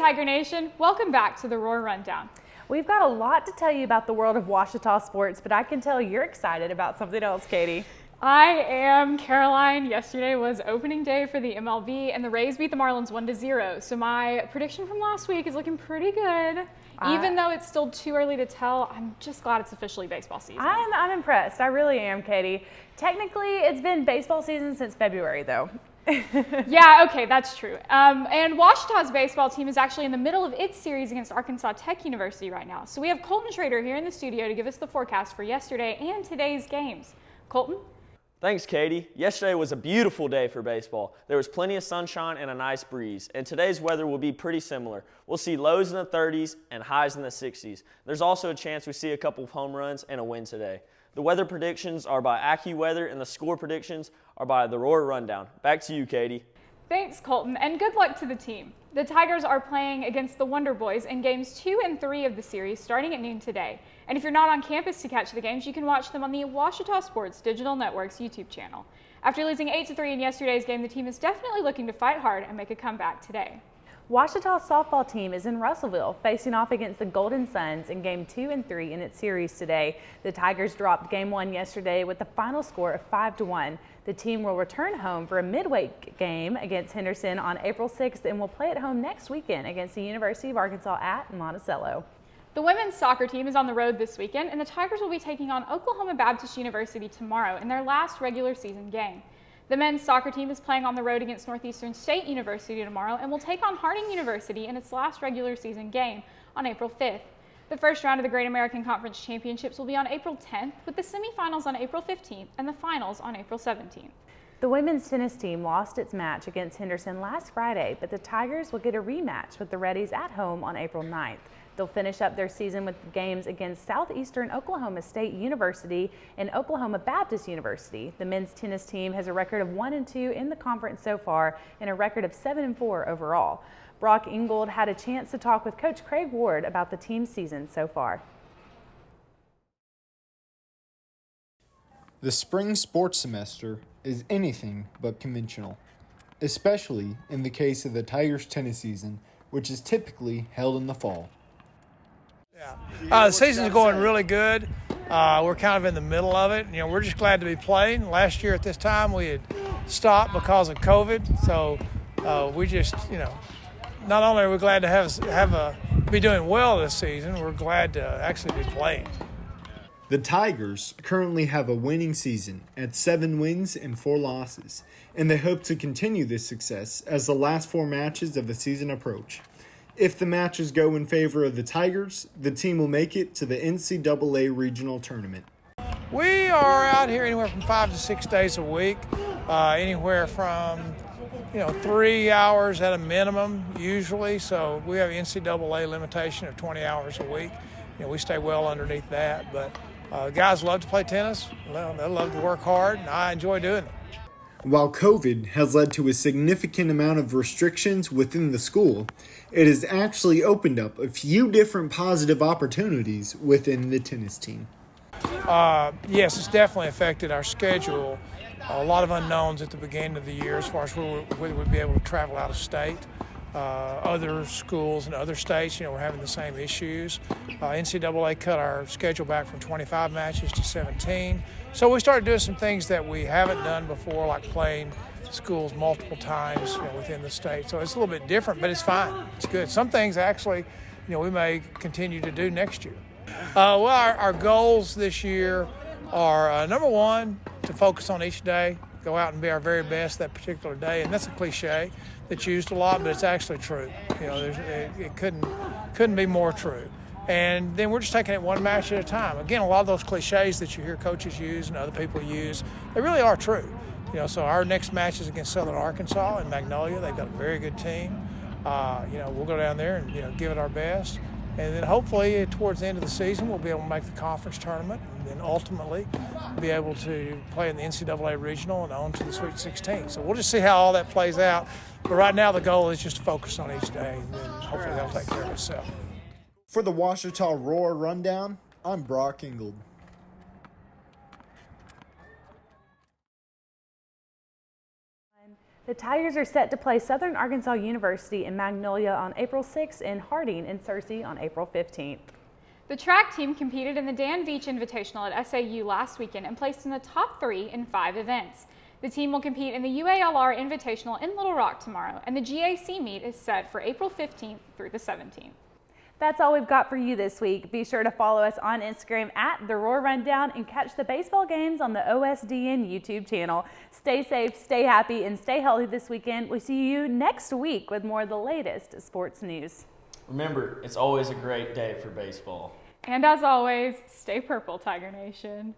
Tiger Nation, welcome back to the Roar Rundown. We've got a lot to tell you about the world of Ouachita sports, but I can tell you're excited about something else, Katie. I am. Caroline, yesterday was opening day for the MLB, and the Rays beat the Marlins 1-0. So my prediction from last week is looking pretty good. Even though it's still too early to tell, I'm just glad it's officially baseball season. I'm impressed. I really am, Katie. Technically, it's been baseball season since February, though. Yeah, okay, that's true. And Ouachita's baseball team is actually in the middle of its series against Arkansas Tech University right now. So we have Colton Schrader here in the studio to give us the forecast for yesterday and today's games. Colton? Thanks, Katie. Yesterday was a beautiful day for baseball. There was plenty of sunshine and a nice breeze, and today's weather will be pretty similar. We'll see lows in the 30s and highs in the 60s. There's also a chance we see a couple of home runs and a win today. The weather predictions are by AccuWeather, and the score predictions are by the Roar Rundown. Back to you, Katie. Thanks, Colton, and good luck to the team. The Tigers are playing against the Wonder Boys in games 2 and 3 of the series starting at noon today. And if you're not on campus to catch the games, you can watch them on the Ouachita Sports Digital Network's YouTube channel. After losing 8-3 in yesterday's game, the team is definitely looking to fight hard and make a comeback today. Ouachita's softball team is in Russellville facing off against the Golden Suns in game 2 and 3 in its series today. The Tigers dropped game 1 yesterday with the final score of 5-1. The team will return home for a midweek game against Henderson on April 6th and will play at home next weekend against the University of Arkansas at Monticello. The women's soccer team is on the road this weekend, and the Tigers will be taking on Oklahoma Baptist University tomorrow in their last regular season game. The men's soccer team is playing on the road against Northeastern State University tomorrow and will take on Harding University in its last regular season game on April 5th. The first round of the Great American Conference Championships will be on April 10th, with the semifinals on April 15th and the finals on April 17th. The women's tennis team lost its match against Henderson last Friday, but the Tigers will get a rematch with the Reddies at home on April 9th. They'll finish up their season with games against Southeastern Oklahoma State University and Oklahoma Baptist University. The men's tennis team has a record of 1-2 in the conference so far and a record of 7-4 overall. Brock Ingold had a chance to talk with Coach Craig Ward about the team's season so far. The spring sports semester is anything but conventional, especially in the case of the Tigers tennis season, which is typically held in the fall. The season's going really good. We're kind of in the middle of it. You know, we're just glad to be playing. Last year at this time we had stopped because of COVID, so we just, you know, not only are we glad to be doing well this season, we're glad to actually be playing. The Tigers currently have a winning season at 7 wins and 4 losses, and they hope to continue this success as the last 4 matches of the season approach. If the matches go in favor of the Tigers, the team will make it to the NCAA regional tournament. We are out here anywhere from 5 to 6 days a week, anywhere from 3 hours at a minimum usually. So we have an NCAA limitation of 20 hours a week. You know, we stay well underneath that, but guys love to play tennis. They love to work hard, and I enjoy doing it. While COVID has led to a significant amount of restrictions within the school, it has actually opened up a few different positive opportunities within the tennis team. Yes, it's definitely affected our schedule. A lot of unknowns at the beginning of the year as far as whether we'd be able to travel out of state. Other schools in other states, we're having the same issues. NCAA cut our schedule back from 25 matches to 17. So we started doing some things that we haven't done before, like playing schools multiple times within the state. So it's a little bit different, but it's fine. It's good. Some things actually, we may continue to do next year. Our goals this year are, number one, to focus on each day, go out and be our very best that particular day. And that's a cliche that's used a lot, but it's actually true. It couldn't be more true. And then we're just taking it one match at a time. Again, a lot of those cliches that you hear coaches use and other people use, they really are true. So our next match is against Southern Arkansas in Magnolia. They've got a very good team. We'll go down there and give it our best. And then hopefully towards the end of the season, we'll be able to make the conference tournament and then ultimately be able to play in the NCAA regional and on to the Sweet 16. So we'll just see how all that plays out. But right now the goal is just to focus on each day, and then hopefully that'll take care of itself. For the Ouachita Roar Rundown, I'm Brock Ingold. The Tigers are set to play Southern Arkansas University in Magnolia on April 6th and Harding in Searcy on April 15th. The track team competed in the Dan Veach Invitational at SAU last weekend and placed in the top 3 in 5 events. The team will compete in the UALR Invitational in Little Rock tomorrow, and the GAC meet is set for April 15th through the 17th. That's all we've got for you this week. Be sure to follow us on Instagram at The Roar Rundown and catch the baseball games on the OSDN YouTube channel. Stay safe, stay happy, and stay healthy this weekend. We'll see you next week with more of the latest sports news. Remember, it's always a great day for baseball. And as always, stay purple, Tiger Nation.